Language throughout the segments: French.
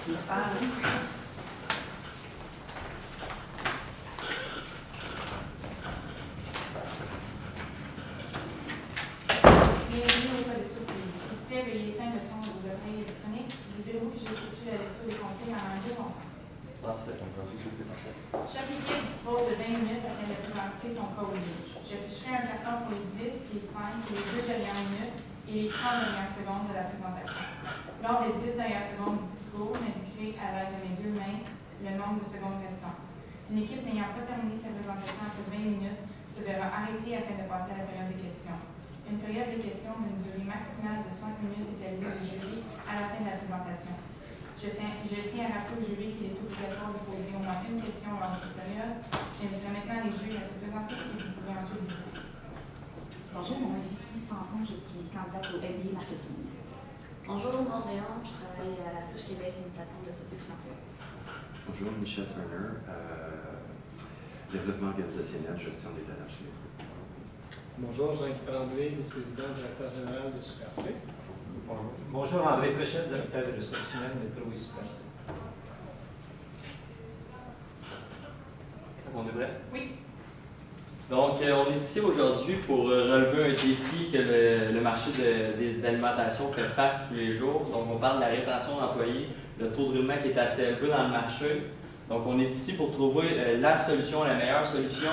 Bienvenue au cas de surprise. S'il vous plaît, veuillez éteindre le son de vos appareils électroniques. Désirez-vous que j'effectue la lecture des conseils en anglais ou en français? Français. En français, s'il vous plaît, français. Chaque équipe dispose de 20 minutes afin de présenter son cas au juge. J'afficherai un carton pour les 10, les 5, les 2 dernières minutes et les 30 dernières secondes de la présentation. Lors des 10 dernières secondes du discours, j'indiquerai à l'aide de mes 2 mains le nombre de secondes restantes. Une équipe n'ayant pas terminé sa présentation après 20 minutes se verra arrêtée afin de passer à la période des questions. Une période de questions d'une durée maximale de 5 minutes est allouée au jury à la fin de la présentation. Je tiens à rappeler au jury qu'il est obligatoire de poser au moins une question lors de cette période. J'inviterai maintenant les jurys à se présenter et vous pourrez ensuite débuter. Bonjour, mon nom est Vicky Sanson, je suis candidate au MBA Marketing. Bonjour, mon nom est Réan, je travaille à la Friche Québec, une plateforme de socio-financier. Bonjour, Michel Turner, développement organisationnel, gestion des talents chez Métro. Bonjour, Jean-Yves Tremblay, vice-président, directeur général de Super C. Bonjour. Bonjour, André Fréchette, directeur des ressources humaines, Métro et Super C. On est prêt? Oui. Donc, on est ici aujourd'hui pour relever un défi que le marché d'alimentation fait face tous les jours. Donc, on parle de la rétention d'employés, le taux de roulement qui est assez élevé dans le marché. Donc, on est ici pour trouver la solution, la meilleure solution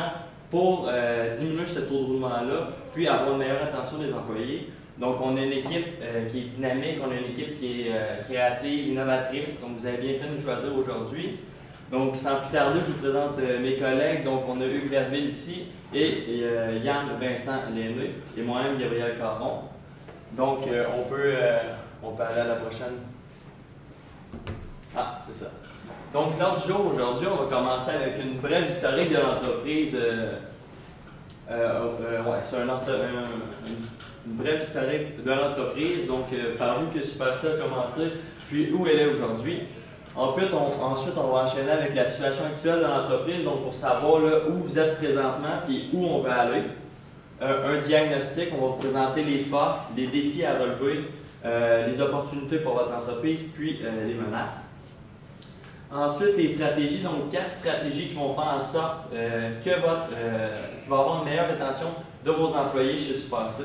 pour diminuer ce taux de roulement-là, puis avoir une meilleure rétention des employés. Donc, on a une équipe qui est dynamique, on a une équipe qui est créative, innovatrice. Donc, vous avez bien fait de nous choisir aujourd'hui. Donc, sans plus tarder, je vous présente mes collègues. Donc, on a Hugues Verville ici et Yann Vincent Léné et moi-même, Gabriel Caron. Donc, on peut aller à la prochaine. Ah, c'est ça. Donc, l'ordre du jour aujourd'hui, on va commencer avec une brève historique de l'entreprise. C'est une brève historique de l'entreprise. Donc, par où que Super C a commencé, puis où elle est aujourd'hui. Ensuite, on va enchaîner avec la situation actuelle de l'entreprise, donc pour savoir là, où vous êtes présentement et où on veut aller. Un diagnostic, on va vous présenter les forces, les défis à relever, les opportunités pour votre entreprise, puis les menaces. Ensuite, les stratégies, donc 4 stratégies qui vont faire en sorte qu'il va y avoir une meilleure rétention de vos employés chez Super C.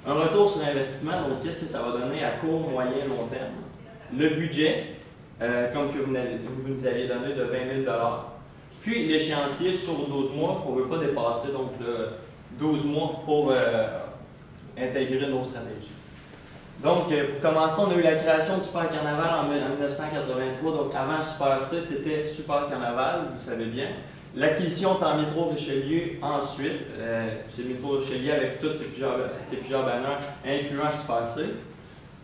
Un retour sur investissement, donc qu'est-ce que ça va donner à court, moyen, long terme. Le budget, comme que vous nous aviez donné de 20 000 $. Puis l'échéancier sur 12 mois qu'on ne veut pas dépasser, donc 12 mois pour intégrer nos stratégies. Donc, pour commencer, on a eu la création du Super Carnaval en 1983. Donc, avant Super C, c'était Super Carnaval, vous savez bien. L'acquisition par Métro Richelieu ensuite. C'est Métro Richelieu avec tous ces plusieurs banners, incluant Super C.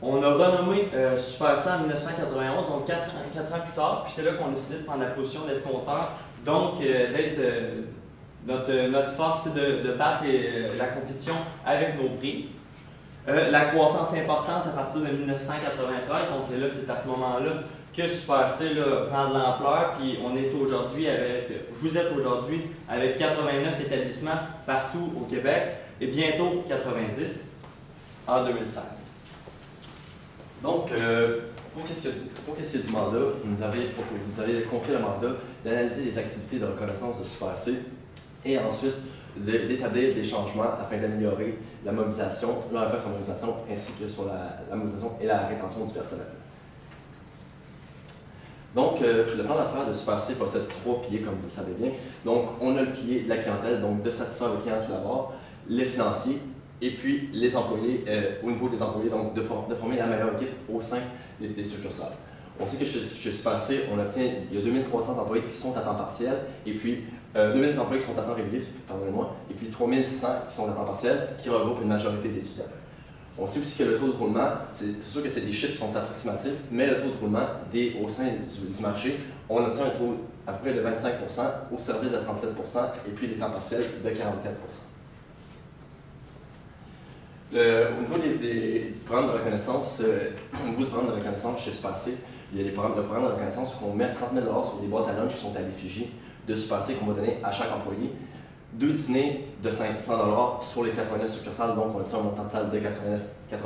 On a renommé Super C en 1991, donc 4 ans plus tard, puis c'est là qu'on a décidé de prendre la position d'escompteur. Donc, notre force, c'est de battre la compétition avec nos prix. La croissance importante à partir de 1993, donc là, c'est à ce moment-là que Super C prend de l'ampleur, puis on est aujourd'hui vous êtes aujourd'hui avec 89 établissements partout au Québec, et bientôt 90 en 2016. Donc, pour qu'est-ce qu'il y a du mandat, vous avez confié le mandat d'analyser les activités de reconnaissance de Super C et ensuite d'établir des changements afin d'améliorer la mobilisation, l'impact sur la mobilisation ainsi que sur la mobilisation et la rétention du personnel. Donc, le plan d'affaires de Super C possède 3 piliers, comme vous le savez bien. Donc, on a le pilier de la clientèle, donc de satisfaire le client tout d'abord, les financiers, et puis les employés, au niveau des employés, donc de former la meilleure équipe au sein des succursales. On sait que chez Super C, il y a 2300 employés qui sont à temps partiel, et puis 2000 employés qui sont à temps régulier, pardonnez-moi, et puis 3600 qui sont à temps partiel, qui regroupent une majorité d'étudiants. On sait aussi que le taux de roulement, c'est sûr que c'est des chiffres qui sont approximatifs, mais le taux de roulement au sein du marché, on obtient un taux à peu près de 25 %, au service de 37 % et puis des temps partiels de 44 %. Au niveau des programmes de reconnaissance, chez Super C, il y a des programmes de reconnaissance où on met 30 000 $ sur des boîtes à lunch qui sont à l'effigie de Super C qu'on va donner à chaque employé. 2 dîners de 500 $ sur les 89 succursales, donc on obtient un montant total de 89 000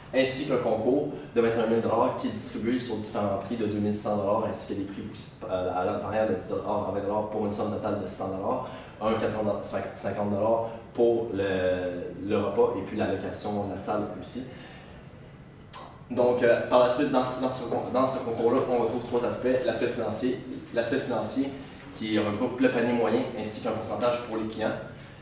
$. ainsi qu'un concours de 21 000 $ qui est distribué sur différents prix de 2 100 $, ainsi que des prix à la variable de 10 $ à 20 $ pour une somme totale de 100 $, un 450 $ pour le repas et puis la location de la salle aussi. Donc, par la suite, dans ce concours-là, on retrouve trois aspects. L'aspect financier qui regroupe le panier moyen ainsi qu'un pourcentage pour les clients.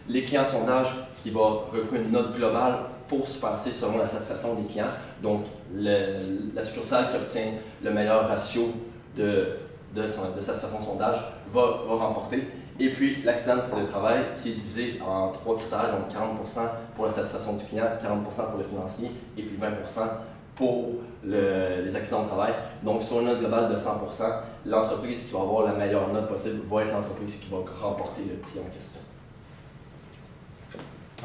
Les clients sondage qui va regrouper une note globale pour Super C selon la satisfaction des clients. Donc, la succursale qui obtient le meilleur ratio de satisfaction sondage va remporter. Et puis, l'accident de travail qui est divisé en trois critères, donc 40% pour la satisfaction du client, 40% pour le financier et puis 20% pour les accidents de travail. Donc, sur une note globale de 100%, l'entreprise qui va avoir la meilleure note possible va être l'entreprise qui va remporter le prix en question.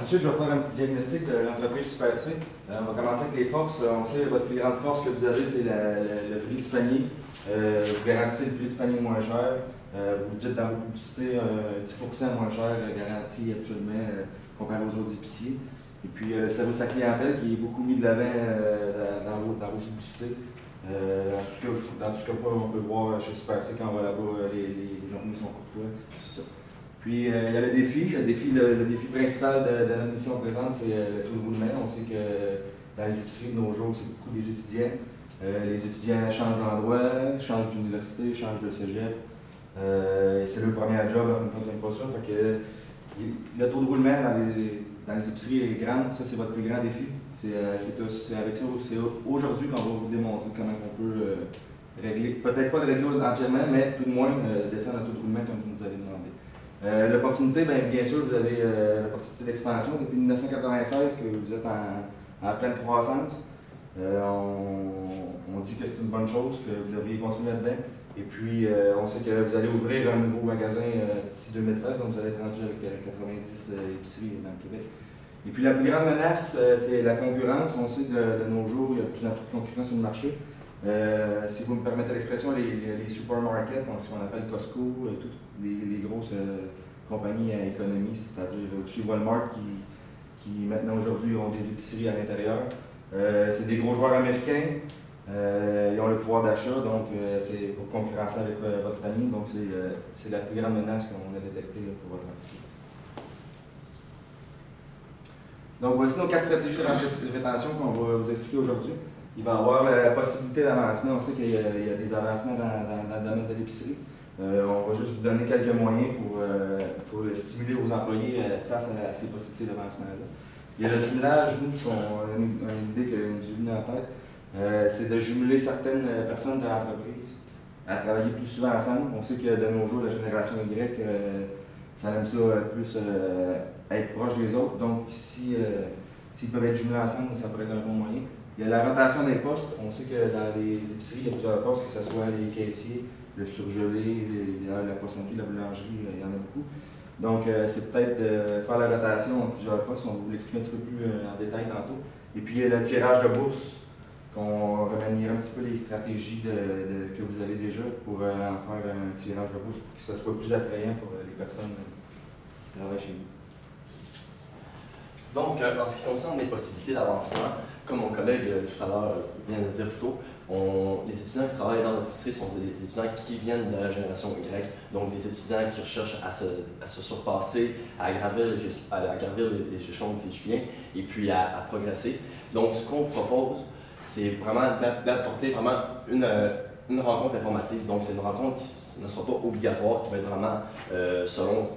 Ensuite, je vais faire un petit diagnostic de l'entreprise Super C. On va commencer avec les forces. On sait que votre plus grande force que vous avez, c'est le prix du panier. Vous garantissez le prix du panier moins cher. Vous dites dans vos publicités 10% moins cher garanti actuellement comparé aux autres épiciers. Et puis le service à clientèle qui est beaucoup mis de l'avant dans vos publicités. Dans tout ce cas, on peut voir chez Super C quand on va là-bas, les journées sont courtois, tout ça. Puis il y a le défi. Le défi principal de notre mission présente, c'est le taux de roulement. On sait que dans les épiceries de nos jours, c'est beaucoup des étudiants. Les étudiants changent d'endroit, changent d'université, changent de cégep. C'est le premier job, on ne fait pas ça. Fait que, le taux de roulement dans les épiceries est grand, ça c'est votre plus grand défi. C'est avec ça, c'est aujourd'hui qu'on va vous démontrer comment on peut régler, peut-être pas le régler entièrement, mais tout de moins descendre le taux de roulement comme vous nous avez demandé. L'opportunité, bien sûr, vous avez l'opportunité d'expansion. Depuis 1996 que vous êtes en pleine croissance. On dit que c'est une bonne chose, que vous devriez continuer là-dedans. Et puis, on sait que vous allez ouvrir un nouveau magasin d'ici 2016, donc vous allez être rendu avec 90 épiceries dans le Québec. Et puis, la plus grande menace, c'est la concurrence. On sait de nos jours, il y a de plus en plus de concurrence sur le marché. Si vous me permettez l'expression, les supermarkets, donc ce qu'on appelle Costco, toutes les grosses compagnies à économie, c'est-à-dire chez Walmart qui maintenant aujourd'hui ont des épiceries à l'intérieur. C'est des gros joueurs américains. Ils ont le pouvoir d'achat, donc c'est pour concurrencer avec votre famille. Donc c'est la plus grande menace qu'on a détectée pour votre entreprise. Donc voici nos 4 stratégies de rétention qu'on va vous expliquer aujourd'hui. Il va y avoir la possibilité d'avancement. On sait qu'il y a des avancements dans le domaine de l'épicerie. On va juste vous donner quelques moyens pour stimuler vos employés face à ces possibilités d'avancement-là. Il y a le jumelage. Nous, une idée que nous est venue en tête. C'est de jumeler certaines personnes de l'entreprise à travailler plus souvent ensemble. On sait que de nos jours, la génération Y, ça aime ça plus être proche des autres. Donc, s'ils peuvent être jumelés ensemble, ça pourrait être un bon moyen. Il y a la rotation des postes. On sait que dans les épiceries, il y a plusieurs postes, que ce soit les caissiers, le surgelé, la poissonnerie, la boulangerie, il y en a beaucoup. Donc, c'est peut-être de faire la rotation en plusieurs postes. On va vous l'expliquer un petit peu plus en détail tantôt. Et puis, il y a le tirage de bourse. On remaniera un petit peu les stratégies que vous avez déjà pour en faire un tirage de bourse pour que ce soit plus attrayant pour les personnes qui travaillent chez vous. Donc, en ce qui concerne les possibilités d'avancement, comme mon collègue tout à l'heure vient de le dire plus tôt, les étudiants qui travaillent dans notre épicerie sont des étudiants qui viennent de la génération Y, donc des étudiants qui recherchent à se surpasser, à gravir les échelons, si je viens, et puis à progresser. Donc, ce qu'on propose, c'est vraiment d'apporter vraiment une rencontre informative. Donc, c'est une rencontre qui ne sera pas obligatoire, qui va être vraiment selon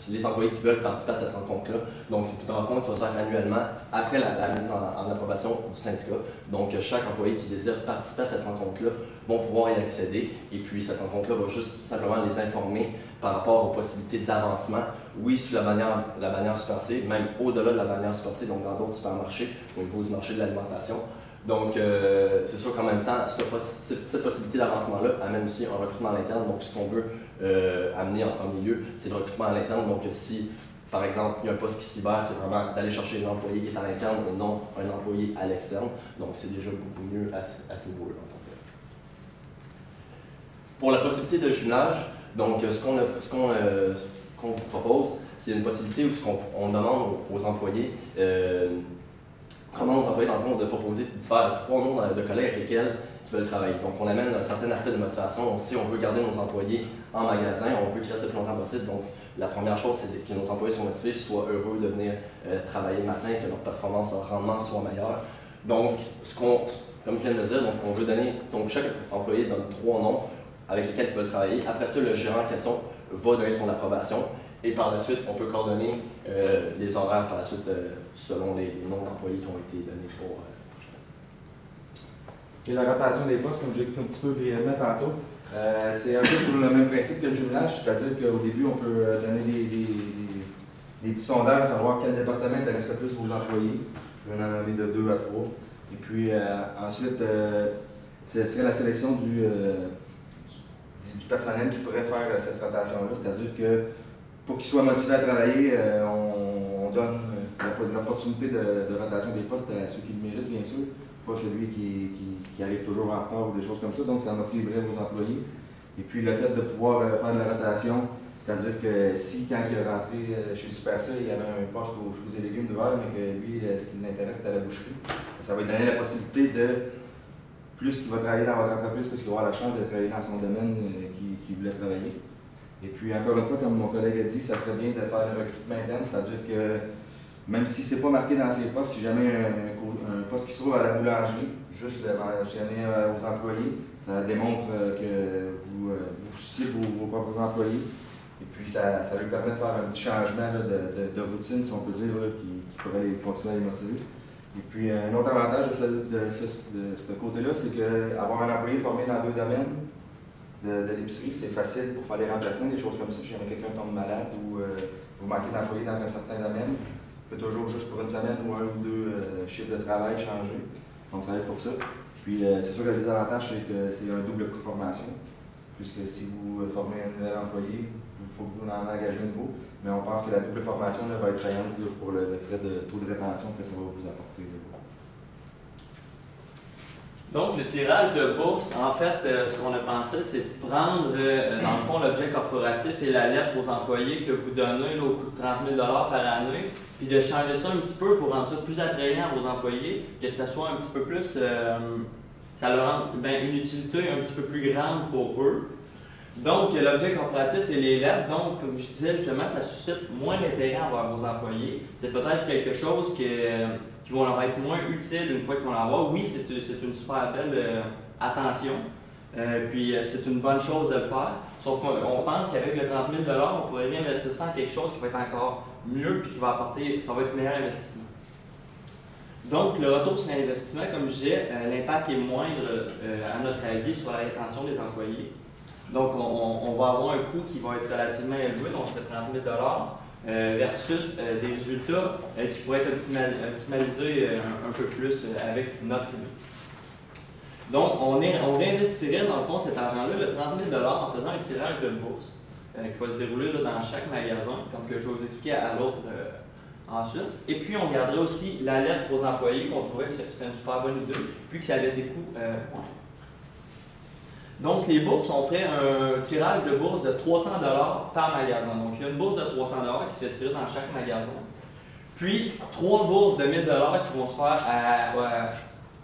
les employés qui veulent participer à cette rencontre-là. Donc, c'est une rencontre qui va se faire annuellement après la mise en approbation du syndicat. Donc, chaque employé qui désire participer à cette rencontre-là vont pouvoir y accéder. Et puis, cette rencontre-là va juste simplement les informer par rapport aux possibilités d'avancement. Oui, sur la bannière Super C, même au-delà de la bannière Super C, donc dans d'autres supermarchés, au niveau du marché de l'alimentation. Donc, c'est sûr qu'en même temps, cette possibilité d'avancement-là amène aussi un recrutement à l'interne. Donc, ce qu'on veut amener en premier lieu, c'est le recrutement à l'interne. Donc, si, par exemple, il y a un poste qui s'y libère, c'est vraiment d'aller chercher un employé qui est à l'interne et non un employé à l'externe. Donc, c'est déjà beaucoup mieux à ce niveau-là. Pour la possibilité de jumelage, donc, ce qu'on vous propose, c'est une possibilité où on demande aux employés demande aux employés, dans le fond, de proposer trois noms de collègues avec lesquels ils veulent travailler. Donc, on amène un certain aspect de motivation. Si on veut garder nos employés en magasin, on veut qu'ils restent le plus longtemps possible. Donc, la première chose, c'est que nos employés soient motivés, soient heureux de venir travailler le matin, que leur performance, leur rendement soit meilleur. Donc, comme je viens de le dire, donc, on veut donner, donc chaque employé donne 3 noms avec lesquels ils veulent travailler. Après ça, le gérant en question va donner son approbation. Et par la suite, on peut coordonner les horaires par la suite selon les noms d'employés qui ont été donnés pour. Et la rotation des postes, comme j'ai expliqué un petit peu brièvement tantôt, c'est un peu sur le même principe que le jumelage, c'est-à-dire qu'au début, on peut donner des petits sondages pour savoir quel département intéresse le plus vos employés. Je vais en nommer de 2 à 3. Et puis ensuite, ce serait la sélection du personnel qui pourrait faire cette rotation-là, c'est-à-dire que pour qu'ils soient motivés à travailler, on donne l'opportunité de rotation des postes à ceux qui le méritent, bien sûr, pas celui qui arrive toujours en retard ou des choses comme ça, donc ça motiverait vos employés. Et puis le fait de pouvoir faire de la rotation, c'est-à-dire que si quand il est rentré chez Super C, il y avait un poste aux fruits et légumes d'ouvert, mais que lui, ce qui l'intéresse, c'était la boucherie, ça va lui donner la possibilité de, plus qu'il va travailler dans votre entreprise, plus qu'il va avoir la chance de travailler dans son domaine qu'il voulait travailler. Et puis, encore une fois, comme mon collègue a dit, ça serait bien de faire le recrutement interne, c'est-à-dire que même si ce n'est pas marqué dans ces postes, si jamais un poste qui se trouve à la boulangerie, juste de mentionner aux employés, ça démontre que vous souciez vos propres employés. Et puis, ça lui permet de faire un petit changement là, de routine, si on peut dire, là, qui pourrait continuer à les motiver. Et puis, un autre avantage de ce côté-là, c'est qu'avoir un employé formé dans 2 domaines, de l'épicerie, c'est facile pour faire les remplacements, des choses comme ça. Si jamais quelqu'un tombe malade ou vous manquez d'employés dans un certain domaine, vous pouvez toujours juste pour une semaine ou 1 ou 2 chiffres de travail changer. Donc ça va être pour ça. Puis c'est sûr que le désavantage, c'est que c'est un double coût de formation. Puisque si vous formez un nouvel employé, il faut que vous en engagez un nouveau. Mais on pense que la double formation là, va être payante pour le frais de taux de rétention que ça va vous apporter. Donc, le tirage de bourse, en fait, ce qu'on a pensé, c'est prendre, dans le fond, l'objet corporatif et la lettre aux employés que vous donnez là, au coût de 30 000 par année, puis de changer ça un petit peu pour rendre ça plus attrayant à vos employés, que ça soit un petit peu plus, ça leur rend une utilité un petit peu plus grande pour eux. Donc, l'objet corporatif et les lettres, donc, comme je disais, justement, ça suscite moins d'intérêt envers vos employés. C'est peut-être quelque chose qui vont leur être moins utile une fois qu'ils vont l'avoir. Oui, c'est une super belle attention, puis c'est une bonne chose de le faire. Sauf qu'on pense qu'avec le 30 000 on pourrait réinvestir ça en quelque chose qui va être encore mieux puis qui va apporter, ça va être un meilleur investissement. Donc, le retour sur l'investissement, comme je disais, l'impact est moindre, à notre avis, sur la rétention des employés. Donc, on va avoir un coût qui va être relativement élevé, donc c'est 30 000 versus des résultats qui pourraient être optimalisés un peu plus avec notre idée. Donc, on réinvestirait dans le fond cet argent-là, le 30 000 en faisant un tirage de bourse qui va se dérouler là, dans chaque magasin, comme que je vais vous expliquer à l'autre ensuite. Et puis, on garderait aussi la lettre aux employés qu'on trouvait que c'était une super bonne idée, puis que ça avait des coûts moindres. Donc, les bourses, on ferait un tirage de bourse de 300 par magasin. Donc, il y a une bourse de 300 qui se fait tirer dans chaque magasin. Puis, 3 bourses de 1 000 qui vont se faire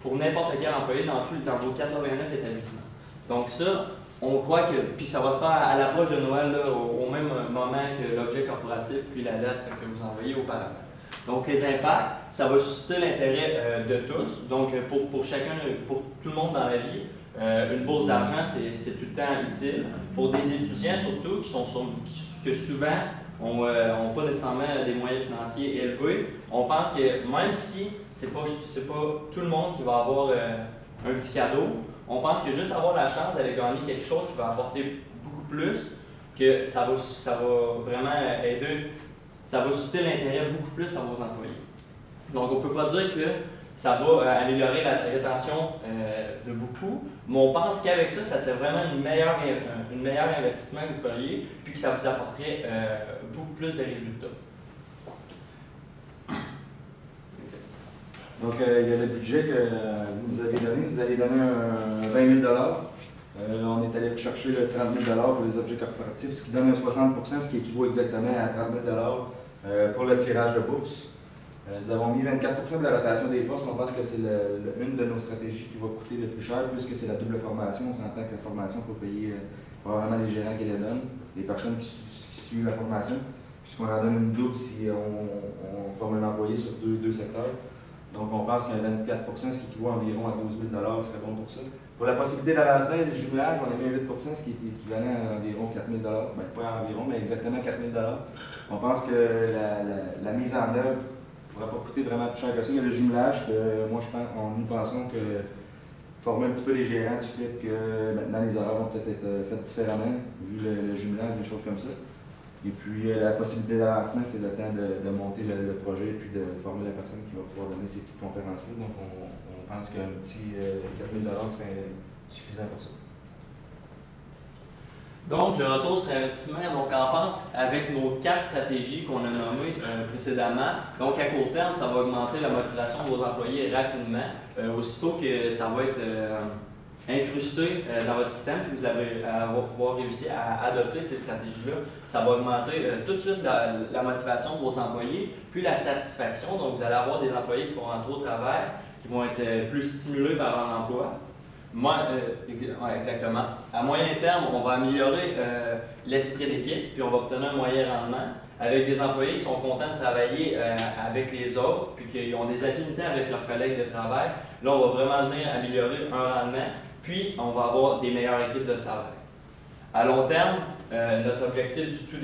pour n'importe quel employé dans vos 89 établissements. Donc, ça, on croit que. Puis, ça va se faire à l'approche de Noël, là, au même moment que l'objet corporatif, puis la lettre que vous envoyez auparavant. Donc, les impacts, ça va susciter l'intérêt de tous. Donc, pour chacun, pour tout le monde dans la vie, une bourse d'argent, c'est tout le temps utile. Pour des étudiants surtout, que souvent n'ont pas nécessairement des moyens financiers élevés, on pense que même si c'est pas tout le monde qui va avoir un petit cadeau, on pense que juste avoir la chance d'aller gagner quelque chose qui va apporter beaucoup plus, que ça va vraiment aider, ça va susciter l'intérêt beaucoup plus à vos employés. Donc on ne peut pas dire que ça va améliorer la rétention de beaucoup, mais on pense qu'avec ça, ça serait vraiment un meilleur investissement que vous feriez, puis que ça vous apporterait beaucoup plus de résultats. Donc, il y a le budget que vous nous avez donné. Vous avez donné un 20 000 on est allé chercher le 30 000 pour les objets corporatifs, ce qui donne un 60 ce qui équivaut exactement à 30 000 pour le tirage de bourse. Nous avons mis 24% de la rotation des postes. On pense que c'est une de nos stratégies qui va coûter le plus cher, puisque c'est la double formation. On s'entend que la formation, il faut payer probablement les gérants qui la donnent, les personnes qui suivent la formation, puisqu'on en donne une double si on forme un employé sur deux secteurs. Donc on pense qu'un 24%, ce qui équivaut environ à 12 000 serait bon pour ça. Pour la possibilité d'avancement et de jumelage, on a mis un 8%, ce qui est équivalent à environ 4 000 ben, pas environ, mais exactement 4 000 On pense que la mise en œuvre ne pourra pas coûter vraiment plus cher que ça. Il y a le jumelage, que moi nous pensons que former un petit peu les gérants du fait que maintenant les horaires vont peut-être être faits différemment, vu le jumelage, des choses comme ça. Et puis la possibilité d'avancement, c'est le temps de monter le projet et puis de former la personne qui va pouvoir donner ces petites conférences-là. Donc on pense qu'un petit 4 000 serait suffisant pour ça. Donc, le retour sur investissement, donc on pense avec nos 4 stratégies qu'on a nommées précédemment. Donc, à court terme, ça va augmenter la motivation de vos employés rapidement. Aussitôt que ça va être incrusté dans votre système, puis vous allez pouvoir réussir à adopter ces stratégies-là, ça va augmenter tout de suite la motivation de vos employés, puis la satisfaction. Donc, vous allez avoir des employés qui vont rentrer au travail, qui vont être plus stimulés par leur emploi. Ouais, exactement. À moyen terme, on va améliorer l'esprit d'équipe, puis on va obtenir un moyen rendement avec des employés qui sont contents de travailler avec les autres, puis qui ont des affinités avec leurs collègues de travail. Là, on va vraiment venir améliorer un rendement, puis on va avoir des meilleures équipes de travail. À long terme, notre objectif du tout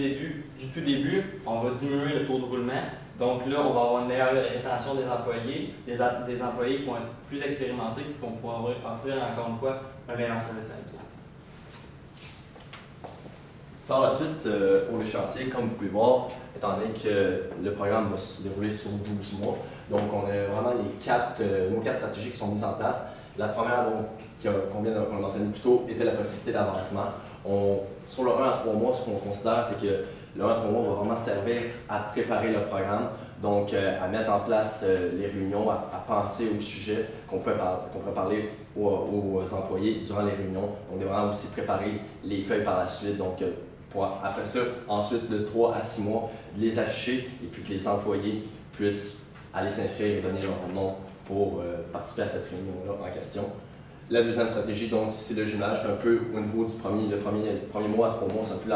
début, on va diminuer le taux de roulement. Donc là, on va avoir une meilleure rétention des employés, des employés qui vont être plus expérimentés, qui vont pouvoir offrir encore une fois un meilleur service à l'emploi. Par la suite, pour l'échéancier, comme vous pouvez voir, étant donné que le programme va se dérouler sur 12 mois, donc on a vraiment nos 4 stratégies qui sont mises en place. La première, qu'on vient de mentionner plus tôt, était la possibilité d'avancement. Sur le 1 à 3 mois, ce qu'on considère, c'est que le 1 à 3 mois va vraiment servir à préparer le programme, donc à mettre en place les réunions, à penser au sujet qu'on pourrait parler aux employés durant les réunions. On est vraiment aussi préparer les feuilles par la suite, donc après ça, ensuite de 3 à 6 mois, de les afficher et puis que les employés puissent aller s'inscrire et donner leur nom pour participer à cette réunion-là en question. La deuxième stratégie, donc, c'est le jumelage, c'est un peu au niveau du premier mois à 3 mois, c'est un peu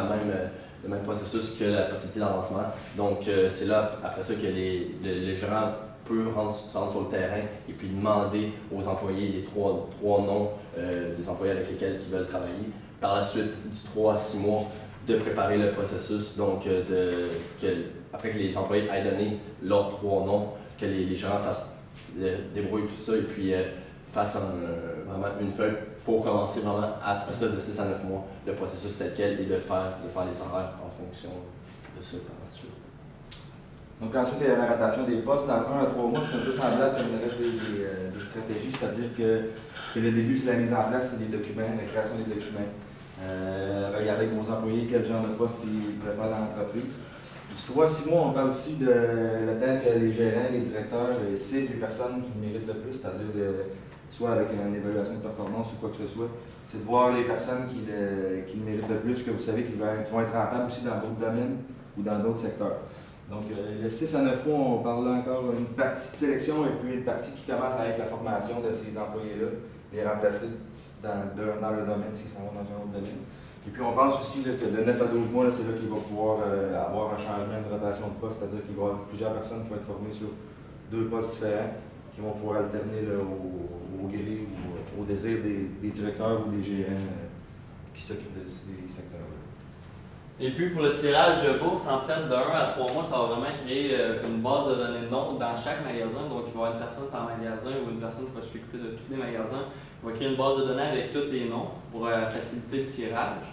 le même processus que la possibilité d'avancement. Donc, c'est là, après ça, que les gérants peuvent se rendre sur le terrain et puis demander aux employés les trois noms des employés avec lesquels ils veulent travailler. Par la suite, du 3 à 6 mois, de préparer le processus, donc après que les employés aient donné leurs 3 noms, que les gérants débrouillent tout ça et puis fassent vraiment une feuille pour commencer vraiment après ça de 6 à 9 mois le processus tel quel et de faire les horaires en fonction de ça par la suite. Donc ensuite, il y a la rotation des postes. Dans 1 à 3 mois, c'est un peu semblable comme le reste des stratégies, c'est-à-dire que c'est le début, c'est la mise en place, c'est les documents, la création des documents. Regardez avec vos employés quel genre de poste ils pourraient faire dans l'entreprise. Du 3 à 6 mois, on parle aussi de le temps que les gérants, les directeurs ciblent les personnes qui méritent le plus, c'est-à-dire soit avec une évaluation de performance ou quoi que ce soit. C'est de voir les personnes qui méritent le plus, que vous savez qui vont être rentables aussi dans d'autres domaines ou dans d'autres secteurs. Donc, le 6 à 9 mois, on parle là encore d'une partie de sélection et puis une partie qui commence avec la formation de ces employés-là, les remplacer dans le domaine s'ils s'en vont dans un autre domaine. Et puis, on pense aussi là, que de 9 à 12 mois, c'est là qu'il va pouvoir avoir un changement de rotation de poste, c'est-à-dire qu'il va y avoir plusieurs personnes qui vont être formées sur 2 postes différents, qui vont pouvoir alterner là, au gré ou au désir des directeurs ou des gérants qui s'occupent de ces secteurs-là. Et puis pour le tirage de bourse, en fait, de 1 à 3 mois, ça va vraiment créer une base de données de noms dans chaque magasin. Donc, il va y avoir une personne par magasin ou une personne qui va s'occuper de tous les magasins. Il va créer une base de données avec tous les noms pour faciliter le tirage.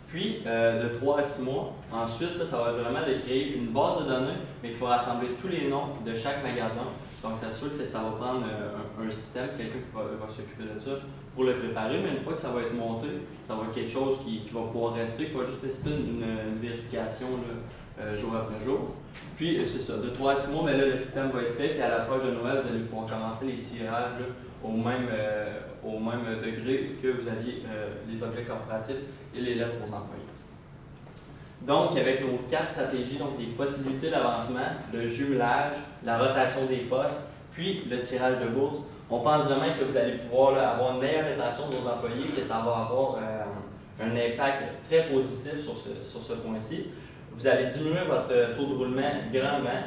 Puis, de 3 à 6 mois, ensuite, là, ça va vraiment de créer une base de données, mais qu'il faut rassembler tous les noms de chaque magasin. Donc, c'est sûr que ça va prendre un système, quelqu'un qui va s'occuper de ça pour le préparer, mais une fois que ça va être monté, ça va être quelque chose qui va pouvoir rester, qui va juste nécessiter une vérification là, jour après jour. Puis, c'est ça, de 3 à 6 mois, mais là, le système va être fait, puis à l'approche de Noël, vous allez pouvoir commencer les tirages là, au même degré que vous aviez les objets corporatifs et les lettres aux employés. Donc, avec nos 4 stratégies, donc les possibilités d'avancement, le jumelage, la rotation des postes, puis le tirage de bourse, on pense vraiment que vous allez pouvoir là, avoir une meilleure rétention de vos employés, que ça va avoir un impact très positif sur ce point-ci. Vous allez diminuer votre taux de roulement grandement.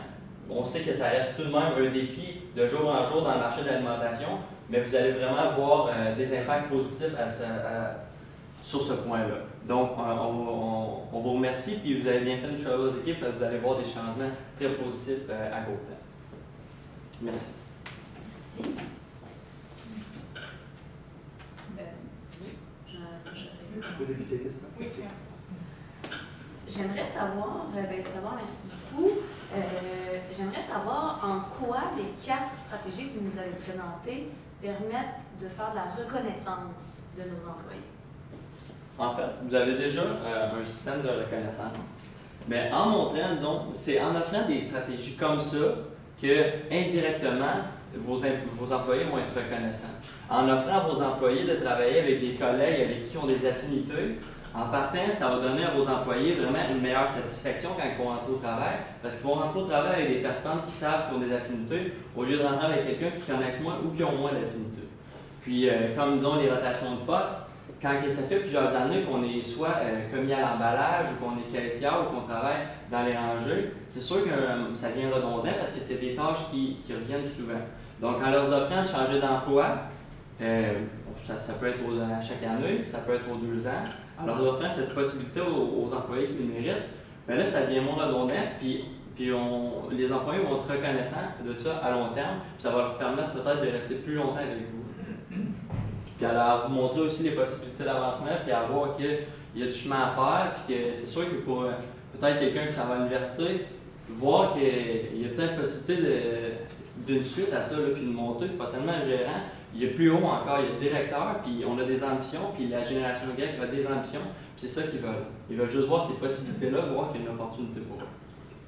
On sait que ça reste tout de même un défi de jour en jour dans le marché de l'alimentation, mais vous allez vraiment avoir des impacts positifs sur ce point-là. Donc, on vous remercie, puis vous avez bien fait de choisir votre équipe, parce que vous allez voir des changements très positifs à court terme. Merci. Merci. Oui, merci. J'aimerais savoir, d'abord, merci beaucoup. J'aimerais savoir en quoi les 4 stratégies que vous nous avez présentées permettent de faire de la reconnaissance de nos employés. En fait, vous avez déjà un système de reconnaissance. Mais en montrant, donc, c'est en offrant des stratégies comme ça que, indirectement, vos employés vont être reconnaissants. En offrant à vos employés de travailler avec des collègues avec qui ont des affinités, en partant, ça va donner à vos employés vraiment une meilleure satisfaction quand ils vont rentrer au travail, parce qu'ils vont rentrer au travail avec des personnes qui savent qu'ils ont des affinités, au lieu de rentrer avec quelqu'un qui connaissent moins ou qui ont moins d'affinités. Puis, comme disons les rotations de postes, quand ça fait plusieurs années qu'on est soit commis à l'emballage ou qu'on est caissière ou qu'on travaille dans les rangées, c'est sûr que ça devient redondant parce que c'est des tâches qui reviennent souvent. Donc, en leur offrant de changer d'emploi, ça peut être à chaque année, ça peut être aux 2 ans, en leur offrant cette possibilité aux employés qui le méritent, bien là, ça devient moins redondant, puis les employés vont être reconnaissants de ça à long terme, puis ça va leur permettre peut-être de rester plus longtemps avec vous. Puis alors, vous montrer aussi les possibilités d'avancement, puis à voir qu'il y a du chemin à faire, puis que c'est sûr que pour peut-être quelqu'un qui s'en va à l'université, voir qu'il y a peut-être possibilité d'une suite à ça, là, puis de monter, pas seulement le gérant, il y a plus haut encore, il y a le directeur, puis on a des ambitions, puis la génération Y a des ambitions, puis c'est ça qu'ils veulent. Ils veulent juste voir ces possibilités-là, voir qu'il y a une opportunité pour eux.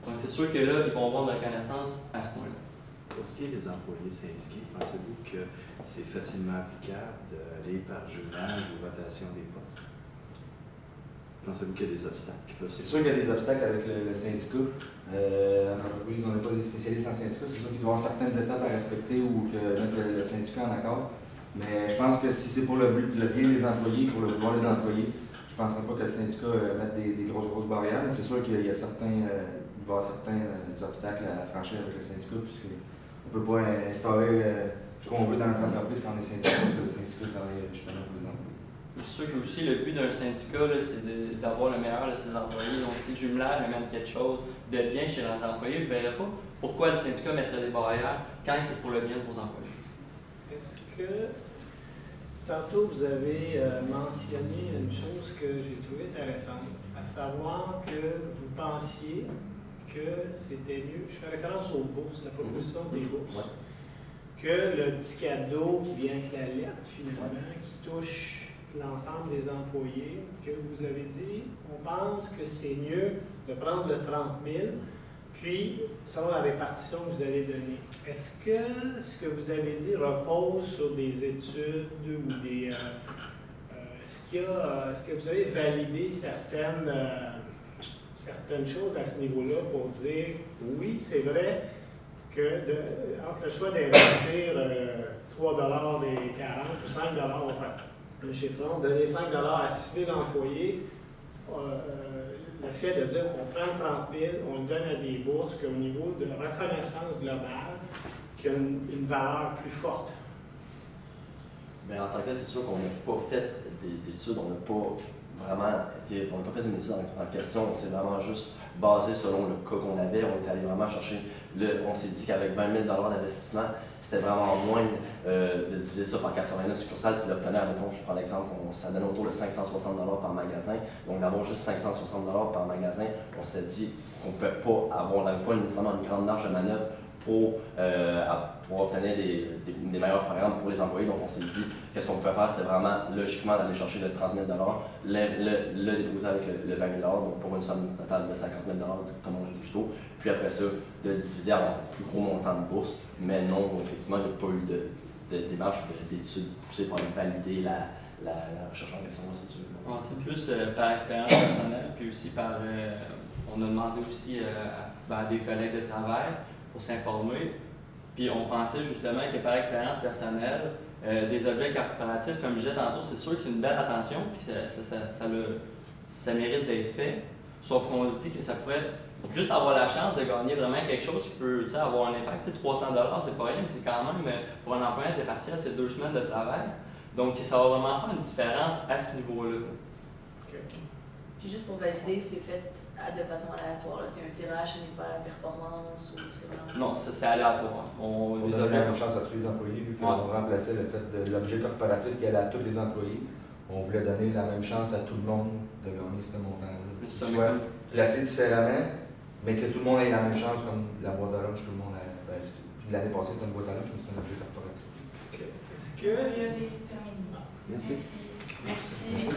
Donc c'est sûr que là, ils vont avoir de la reconnaissance à ce point-là. Pour ce qui est des employés syndiqués, pensez-vous que c'est facilement applicable d'aller par jumelage ou rotation des postes? Pensez-vous qu'il y a des obstacles? C'est sûr qu'il y a des obstacles avec le syndicat. En entreprise, on n'est pas des spécialistes en syndicat. C'est sûr qu'il doit y avoir certaines étapes à respecter ou que mettre le syndicat en accord. Mais je pense que si c'est pour le bien des employés, pour le vouloir des employés, je ne penserais pas que le syndicat mette des grosses barrières. Mais c'est sûr qu'il y a certains, il va y avoir certains obstacles à franchir avec le syndicat, puisqu'on ne peut pas instaurer ce qu'on veut dans notre entreprise quand on est syndicat, parce que le syndicat travaille justement pour les employés. C'est sûr que aussi le but d'un syndicat, c'est d'avoir le meilleur de ses employés. Donc, si le jumelage amène quelque chose de bien chez leurs employés, je ne verrais pas pourquoi le syndicat mettrait des barrières quand c'est pour le bien de vos employés. Est-ce que, tantôt, vous avez mentionné une chose que j'ai trouvée intéressante, à savoir que vous pensiez que c'était mieux, je fais référence aux bourses, la proposition des bourses, que le petit cadeau qui vient avec la lettre, finalement, qui touche l'ensemble des employés, que vous avez dit, on pense que c'est mieux de prendre le 30 000, puis selon la répartition que vous allez donner. Est-ce que ce que vous avez dit repose sur des études ou des... est-ce que vous avez validé certaines choses à ce niveau-là pour dire, oui, c'est vrai que entre le choix d'investir 3 $ et 40 ou 5 $, on va faire le chiffron, donner 5 $ à 6 000 employés, le fait de dire qu'on prend le 30 000, on le donne à des bourses, qu'au niveau de reconnaissance globale, qu'il y a une valeur plus forte. Mais en tant que tel, c'est sûr qu'on n'a pas fait d'études, on n'a pas fait une étude en question, on s'est vraiment juste basé selon le cas qu'on avait, on est allé vraiment chercher, on s'est dit qu'avec 20 000 $ d'investissement, c'était vraiment moins de diviser ça par 89 succursales puis d'obtenir, mettons, je prends l'exemple, ça donne autour de 560 $ par magasin, donc d'avoir juste 560 $ par magasin, on s'est dit qu'on ne pouvait pas avoir, on n'avait pas nécessairement une grande marge de manœuvre pour obtenir des meilleurs programmes pour les employés. Donc on s'est dit, qu'est-ce qu'on pouvait faire, c'était vraiment logiquement d'aller chercher le 30 000 $, le déposer avec le 20 000 $, donc pour une somme totale de 50 000 $, comme on l'a dit plus tôt. Puis après ça, de diviser en plus gros montant de bourse. Mais non, effectivement, il n'y a pas eu de démarche d'études poussées pour valider la recherche en question, si tu veux. Bon, c'est plus par expérience personnelle, puis aussi par. On a demandé aussi à des collègues de travail pour s'informer. Puis on pensait justement que par expérience personnelle, des objets corporatifs, comme je disais tantôt, c'est sûr que c'est une belle attention, puis ça mérite d'être fait. Sauf qu'on se dit que ça pourrait juste avoir la chance de gagner vraiment quelque chose qui peut avoir un impact. 300 $, c'est pas rien, mais c'est quand même, pour un employé de partiel, c'est 2 semaines de travail. Donc ça va vraiment faire une différence à ce niveau-là. Puis juste pour valider, c'est fait de façon aléatoire. C'est un tirage, ce n'est pas la performance ou c'est vraiment... Non, ça c'est aléatoire. On donne la même chance à tous les employés, vu qu'on remplaçait le fait de l'objet corporatif qui allait à tous les employés. On voulait donner la même chance à tout le monde de gagner ce montant-là. Soit placé différemment, mais que tout le monde ait la même chance, comme la boîte de lunch, tout le monde a. Puis l'année passée, c'était une boîte à lunch, mais c'était un objet corporatif. Est-ce que... Il y a des terminés. Merci. Merci.